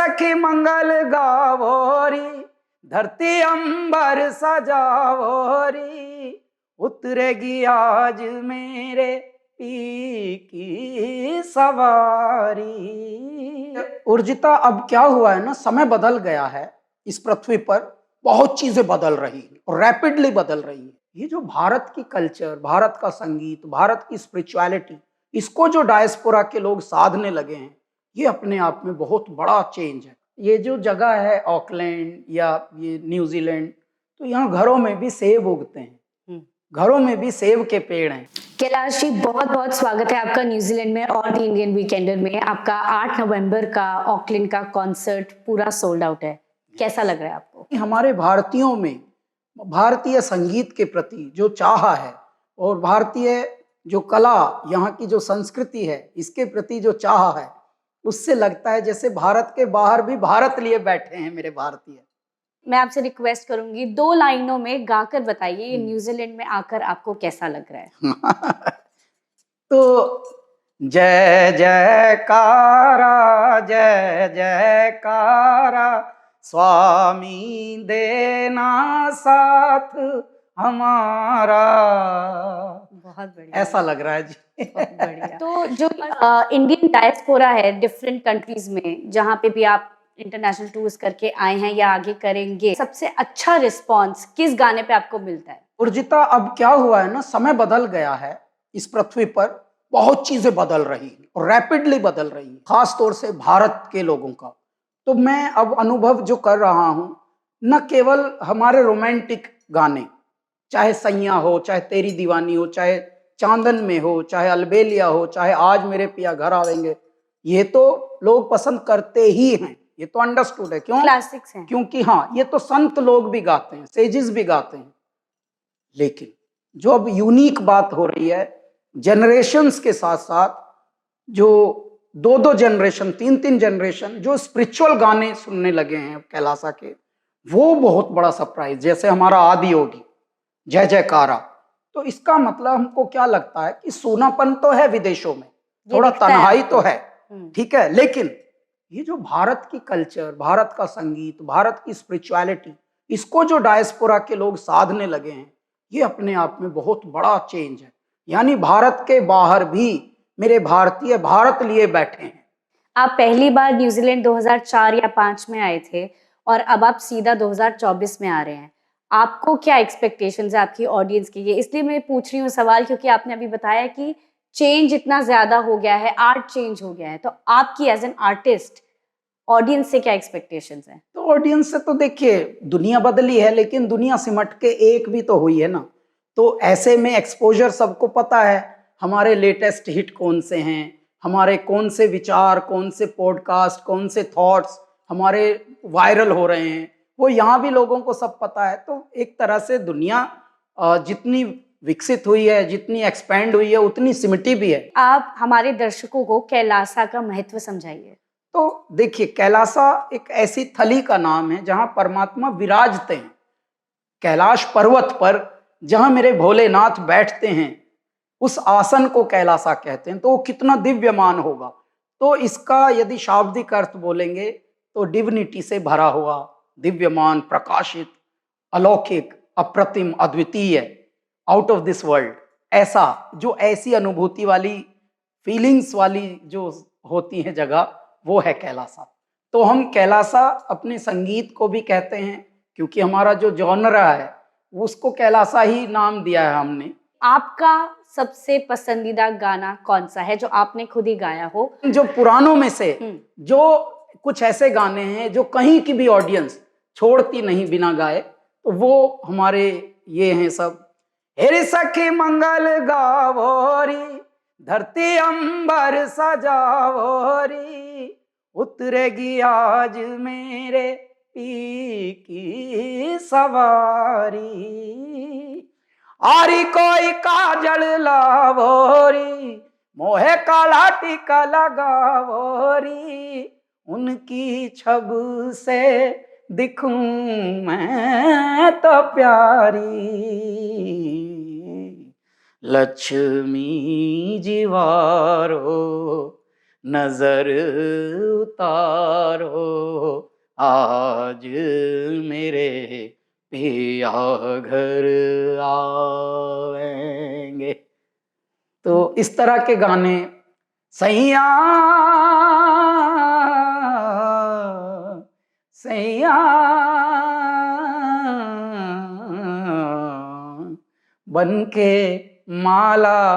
सखी मंगल गावोरी, धरती अंबर सजावोरी, उतरेगी आज मेरे पी की सवारी। उर्जिता, अब क्या हुआ है ना, समय बदल गया है इस पृथ्वी पर, बहुत चीजें बदल रही है और रैपिडली बदल रही है। ये जो भारत की कल्चर, भारत का संगीत, भारत की स्पिरिचुअलिटी, इसको जो डायस्पोरा के लोग साधने लगे हैं, ये अपने आप में बहुत बड़ा चेंज है। ये जो जगह है ऑकलैंड या ये न्यूजीलैंड, तो यहाँ घरों में भी सेब उगते हैं, घरों में भी सेब के पेड़ हैं। कैलाश जी, बहुत बहुत स्वागत है आपका न्यूजीलैंड में और द इंडियन वीकेंडर में। आपका 8 नवंबर का ऑकलैंड का कॉन्सर्ट पूरा सोल्ड आउट है, कैसा लग रहा है आपको? हमारे भारतीयों में भारतीय संगीत के प्रति जो चाह है और भारतीय जो कला, यहाँ की जो संस्कृति है, इसके प्रति जो चाह है, उससे लगता है जैसे भारत के बाहर भी भारत लिए बैठे हैं मेरे भारतीय। मैं आपसे रिक्वेस्ट करूंगी, 2 लाइनों में गाकर बताइए ये न्यूजीलैंड में आकर आपको कैसा लग रहा है। तो जय जयकारा, जय जयकारा, स्वामी देना साथ हमारा। बहुत बढ़िया, ऐसा लग रहा है जी। बहुत बढ़िया। तो जो इंडियन डायस्पोरा है डिफरेंट कंट्रीज में, जहाँ पे भी आप इंटरनेशनल टूर्स करके आए हैं या आगे करेंगे, सबसे अच्छा रिस्पांस किस गाने पे आपको मिलता है? उर्जिता, अब क्या हुआ है ना, समय बदल गया है इस पृथ्वी पर, बहुत चीजें बदल रही हैं और रैपिडली बदल रही हैं, खास तौर से भारत के लोगों का। तो मैं अब अनुभव जो कर रहा हूं, न केवल हमारे रोमांटिक गाने, चाहे सैया हो, चाहे तेरी दीवानी हो, चाहे चांदन में हो, चाहे अलबेलिया हो, चाहे आज मेरे पिया घर आवेंगे, ये तो लोग पसंद करते ही हैं, ये तो अंडरस्टूड है। क्यों? क्लासिक्स हैं। क्योंकि हाँ, ये तो संत लोग भी गाते हैं, सेजिस भी गाते हैं। लेकिन जो अब यूनिक बात हो रही है, जनरेशन्स के साथ साथ जो 2-2 जनरेशन, 3-3 जनरेशन जो स्पिरिचुअल गाने सुनने लगे हैं कैलासा के, वो बहुत बड़ा सरप्राइज। जैसे हमारा आदि योगी, जय जयकारा, तो इसका मतलब हमको क्या लगता है कि सोनापन तो है विदेशों में, थोड़ा तन्हाई तो है, ठीक है, लेकिन ये जो भारत की कल्चर, भारत का संगीत, भारत की स्पिरिचुअलिटी, इसको जो डायस्पोरा के लोग साधने लगे हैं, ये अपने आप में बहुत बड़ा चेंज है। यानी भारत के बाहर भी मेरे भारतीय भारत लिए बैठे हैं। आप पहली बार न्यूजीलैंड 2004 या 5 में आए थे और अब आप सीधा 2024 में आ रहे हैं। आपको क्या एक्सपेक्टेशंस है आपकी ऑडियंस की? ये इसलिए मैं पूछ रही हूँ सवाल क्योंकि आपने अभी बताया कि चेंज इतना ज्यादा हो गया है, आर्ट चेंज हो गया है, तो आपकी एज एन आर्टिस्ट ऑडियंस से क्या एक्सपेक्टेशंस हैं? तो ऑडियंस से तो देखिए, दुनिया बदली है लेकिन दुनिया सिमट के एक भी तो हुई है ना। तो ऐसे में एक्सपोजर सबको पता है, हमारे लेटेस्ट हिट कौन से हैं, हमारे कौन से विचार, कौन से पॉडकास्ट, कौन से थॉट्स हमारे वायरल हो रहे हैं, वो यहाँ भी लोगों को सब पता है। तो एक तरह से दुनिया जितनी विकसित हुई है, जितनी एक्सपैंड हुई है, उतनी सिमटी भी है। आप हमारे दर्शकों को कैलासा का महत्व समझाइए। तो देखिए, कैलासा एक ऐसी थली का नाम है जहां परमात्मा विराजते हैं। कैलाश पर्वत पर जहां मेरे भोलेनाथ बैठते हैं, उस आसन को कैलासा कहते हैं। तो वो कितना दिव्यमान होगा। तो इसका यदि शाब्दिक अर्थ बोलेंगे तो डिविनिटी से भरा हुआ, दिव्यमान, प्रकाशित, अलौकिक, अप्रतिम, अद्वितीय, आउट ऑफ दिस वर्ल्ड, ऐसा जो ऐसी अनुभूति वाली, फीलिंग्स वाली जो होती है जगह, वो है कैलासा। तो हम कैलासा अपने संगीत को भी कहते हैं, क्योंकि हमारा जो जॉनरा है उसको कैलासा ही नाम दिया है हमने। आपका सबसे पसंदीदा गाना कौन सा है जो आपने खुद ही गाया हो? जो पुरानों में से जो कुछ ऐसे गाने हैं जो कहीं की भी ऑडियंस छोड़ती नहीं बिना गाए, तो वो हमारे ये हैं सब। हेरे सखी मंगल गावोरी, धरती अंबर सजावोरी, उतरेगी आज मेरे पी की सवारी, आरी कोई काजल लावोरी, मोहे काला टीका लगावोरी, उनकी छब से दिखूं मैं तो प्यारी, लक्ष्मी जीवारो नजर उतारो, आज मेरे पिया घर आवेंगे। तो इस तरह के गाने सैया सैया बन के माला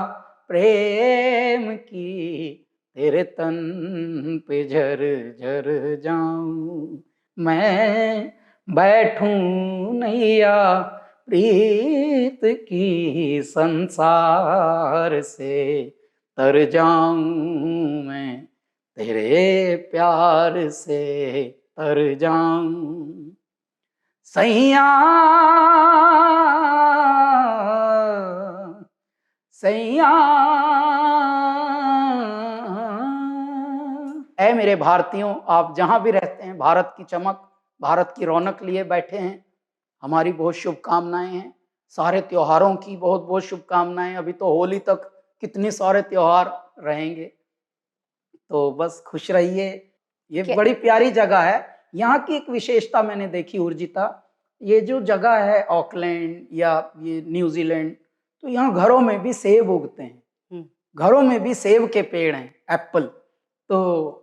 प्रेम की तेरे तन पे झर झर जाऊं, मैं बैठूं नैया प्रीत की संसार से तर जाऊं, मैं तेरे प्यार से तर जाऊं। सैया सैया ऐ मेरे भारतीयों, आप जहां भी रहते हैं, भारत की चमक, भारत की रौनक लिए बैठे हैं। हमारी बहुत शुभकामनाएं हैं, सारे त्योहारों की बहुत बहुत शुभकामनाएं। अभी तो होली तक कितने सारे त्योहार रहेंगे, तो बस खुश रहिए। ये क्या- बड़ी प्यारी जगह है। यहाँ की एक विशेषता मैंने देखी उर्जिता, ये जो जगह है ऑकलैंड या ये न्यूजीलैंड, तो यहाँ घरों में भी सेब उगते हैं, हम्म, घरों में भी सेब के पेड़ हैं, एप्पल। तो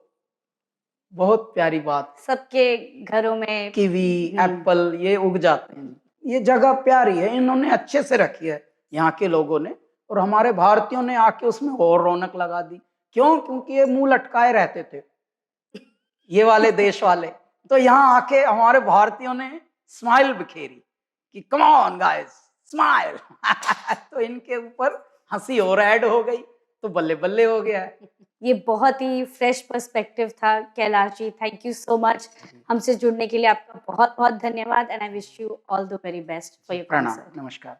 बहुत प्यारी बात, सबके घरों में कीवी एप्पल ये उग जाते हैं। ये जगह प्यारी है, इन्होंने अच्छे से रखी है यहाँ के लोगों ने, और हमारे भारतीयों ने आके उसमें और रौनक लगा दी। क्यों? क्योंकि ये मुंह लटकाए रहते थे ये वाले देश वाले, तो यहाँ आके हमारे भारतीयों ने स्माइल बिखेरी कि कम ऑन गाइस स्माइल तो इनके ऊपर हंसी और ऐड हो गई, तो बल्ले बल्ले हो गया है। ये बहुत ही फ्रेश पर्सपेक्टिव था Kailash ji, thank you so much. हमसे जुड़ने के लिए आपका बहुत बहुत धन्यवाद and I wish you all the very best for your प्रणाम, कॉन्सर्ट। नमस्कार।